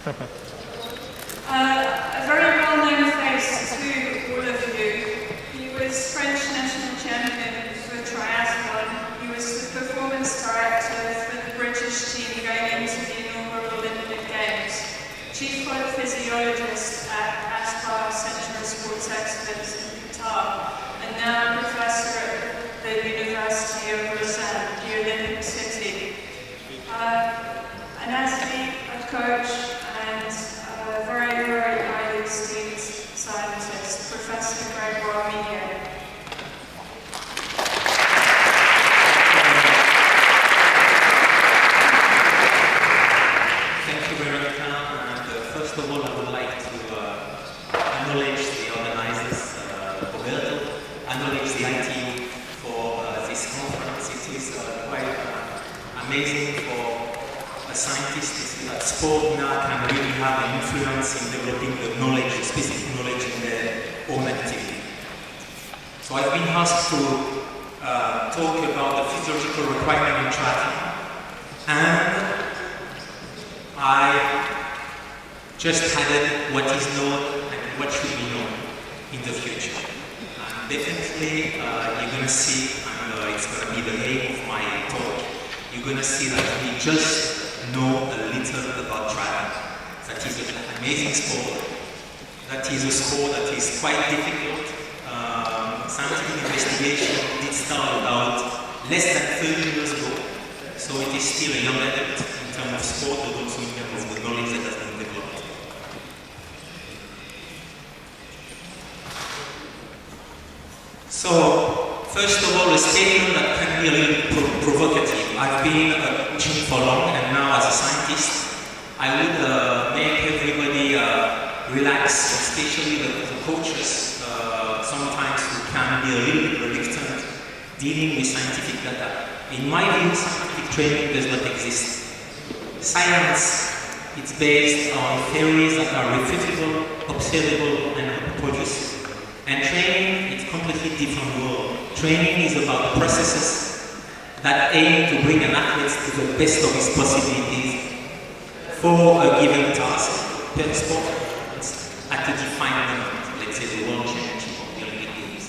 A very well-known face to all of you. He was French national champion for triathlon. He was the performance director for the British team going into the inaugural Olympic Games. Chief physiologist at Aspar Centre of Sports Excellence in Qatar, and now professor at the University of Lausanne, the Olympic City. An athlete, a coach, and a very, very highly esteemed scientist, Professor Grégoire Millet. Thank you, Veronica. And first of all, I would like to acknowledge the organizers, Roberto, acknowledge the ITU for this conference. It is quite amazing for a scientist to see that sport now can really have an influence in developing the knowledge, specific knowledge in their own activity. So I've been asked to talk about the physiological requirement in triathlon, and I just added what is known and what should be known in the future. And definitely you're going to see, and it's going to be the aim of my talk, you're going to see that we just know a little about triathlon. That is an amazing sport. That is a sport that is quite difficult. Scientific investigation did start about less than 30 years ago. So it is still a young adult in terms of sport, but also in terms of the knowledge that has been developed. So, first of all, a statement that can be a little bit provocative. I've been coaching for long, and now as a scientist, I would make everybody relax, especially the coaches, sometimes who can be a little bit reluctant dealing with scientific data. In my view, scientific training does not exist. Science, it's based on theories that are refutable, observable, and reproducible. And training, it's a completely different world. Training is about processes that aim to bring an athlete to the best of his possibilities for a given task, per sport, at a defined moment, let's say the World Championship of the Olympic Games.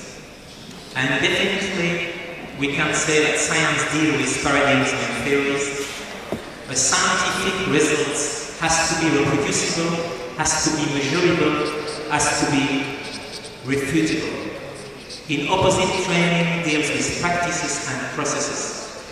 And definitely, we can say that science deals with paradigms and theories. A scientific result has to be reproducible, has to be measurable, has to be refutable. In opposite, training deals with practices and processes.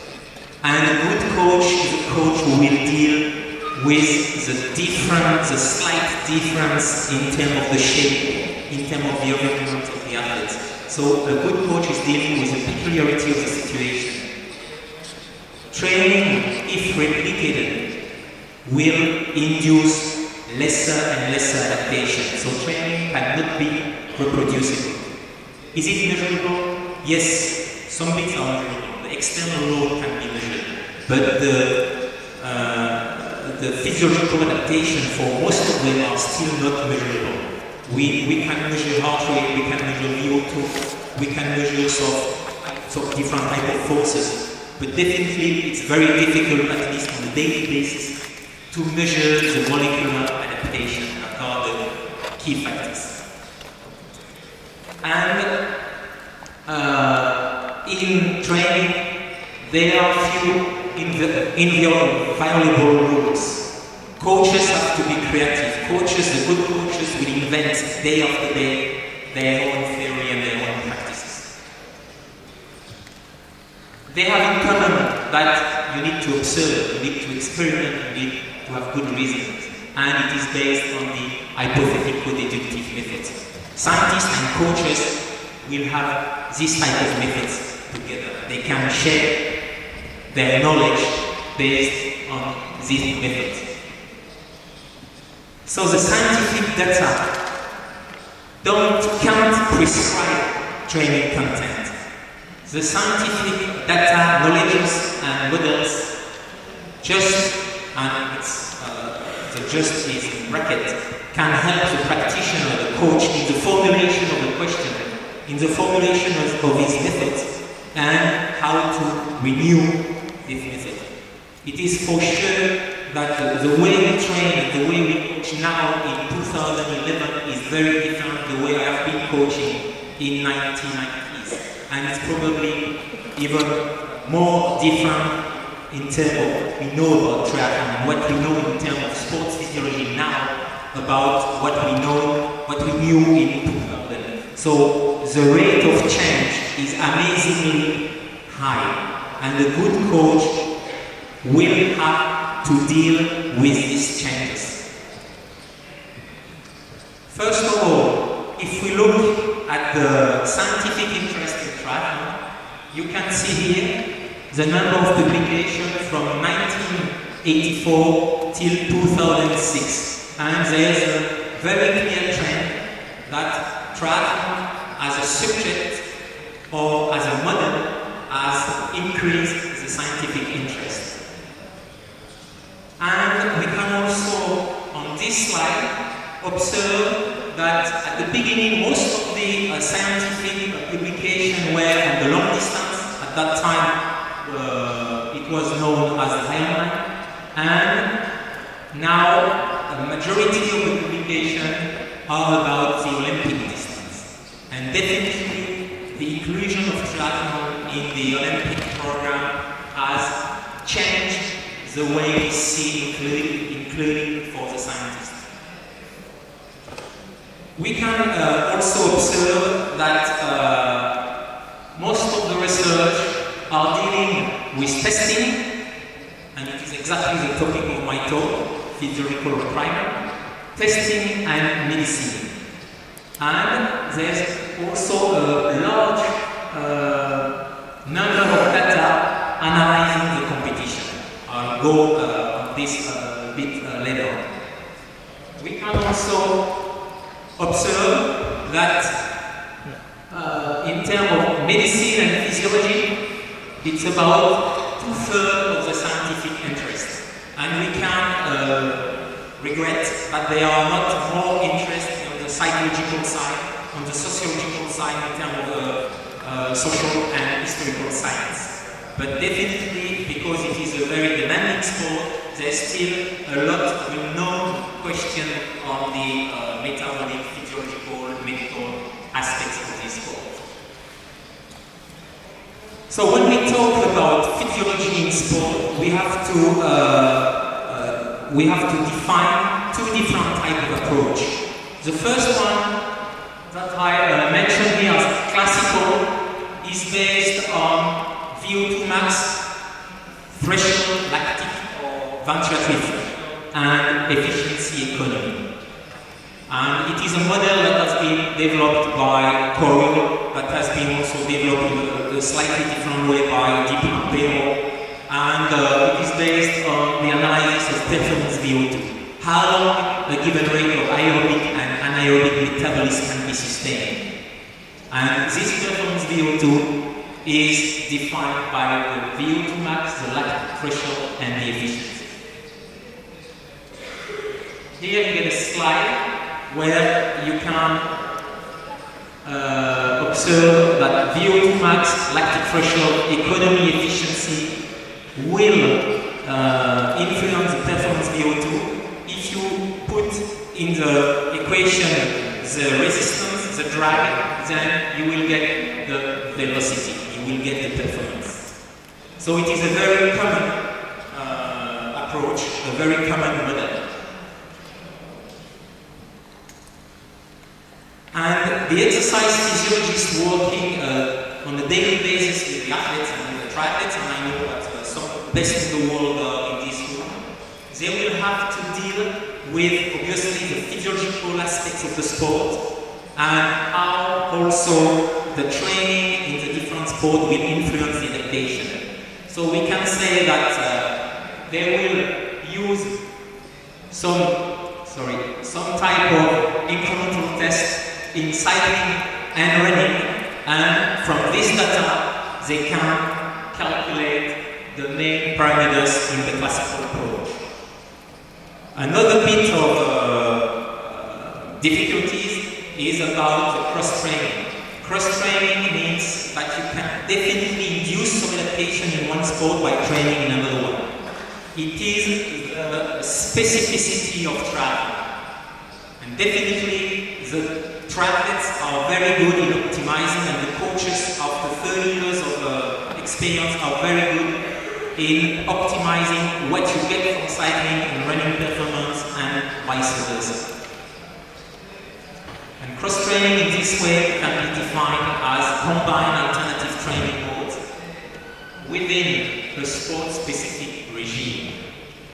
And a good coach is a coach who will deal with the slight difference in terms of the shape, in terms of the environment of the athlete. So a good coach is dealing with the peculiarity of the situation. Training, if replicated, will induce lesser and lesser adaptation. So training cannot be reproducible. Is it measurable? Yes, some bits are measurable. The external load can be measured, but the physiological adaptation for most of them are still not measurable. We can measure heart rate, we can measure VO2, we can measure different type of forces, but definitely it's very difficult, at least on a daily basis, to measure the molecular adaptation that are the key factors. And in training, there are few inviolable rules. Coaches have to be creative. Coaches, the good coaches, will invent day after day their own theory and their own practices. They have in common that you need to observe, you need to experiment, you need to have good reasons, and it is based on the hypothetical deductive methods. Scientists and coaches will have this type of methods together. They can share their knowledge based on these methods. So the scientific data can't prescribe training content. The scientific data, knowledges, and models and it's the just is in bracket, can help the practitioner, the coach, in the formulation of the question, in the formulation of his methods, and how to renew this method. It is for sure that the way we train, the way we coach now in 2011 is very different the way I have been coaching in 1990s. And it's probably even more different in terms of what we know about triathlon and what we know in terms of sports physiology now about what we knew in 2000. So the rate of change is amazingly high, and a good coach will have to deal with these changes. First of all, if we look at the scientific interest in triathlon, you can see here the number of publications from 1984 till 2006. And there is a very clear trend that triathlon as a subject or as a model has increased the scientific interest. And we can also, on this slide, observe that at the beginning most of the scientific publications were on the long distance. At that time it was known as the Ironman, and now the majority of the publications are about the Olympic distance. And definitely the inclusion of triathlon in the Olympic program has changed the way we see including for the scientists. We can also observe that most of the research are dealing with testing, and it is exactly the topic of my talk, physiological primer, testing and medicine. And there's also a large number of data analyzing the competition. I'll go on this a bit later on. We can also observe that in terms of medicine and physiology, it's about 2/3 of the scientific interest. And we can regret that they are not more interested on the psychological side, on the sociological side in terms of social and historical science. But definitely, because it is a very demanding sport, there's still a lot of unknown question on the metabolic, physiological, medical aspects of this sport. So when we talk about physiology in sport, we have to define two different types of approach. The first one that I mentioned here as classical is based on VO2 max, threshold, lactic or ventilatory, and efficiency economy. And it is a model that has been developed by Coyle, that has been also developed in a slightly different way by Deep Impero, and it is based on the analysis of performance VO2. How long a given rate of aerobic and anaerobic metabolism can be sustained. And this performance VO2 is defined by the VO2 max, the lactic threshold, and the efficiency. Here you get a slide where you can observe that VO2 max, lactic threshold, economy, efficiency will influence the performance VO2. If you put in the equation the resistance, the drag, then you will get the velocity, you will get the performance. So it is a very common approach, a very common model. And the exercise physiologists working on a daily basis with the athletes and with the triathletes, and I know that some of the best in the world in this room, they will have to deal with obviously the physiological aspects of the sport and how also the training in the different sports will influence the adaptation. So we can say that they will use some type of incremental test in cycling and running, and from this data they can calculate the main parameters in the classical approach. Another bit of difficulties is about the cross-training. Cross-training means that you can definitely induce some adaptation in one sport by training in another one. it is the specificity of triathlon. And definitely the triathletes are very good in optimizing, and the coaches after 30 years of experience are very good in optimizing what you get from cycling and running performance and vice versa. And cross-training in this way can be defined as combined alternative training modes within a sport-specific regime.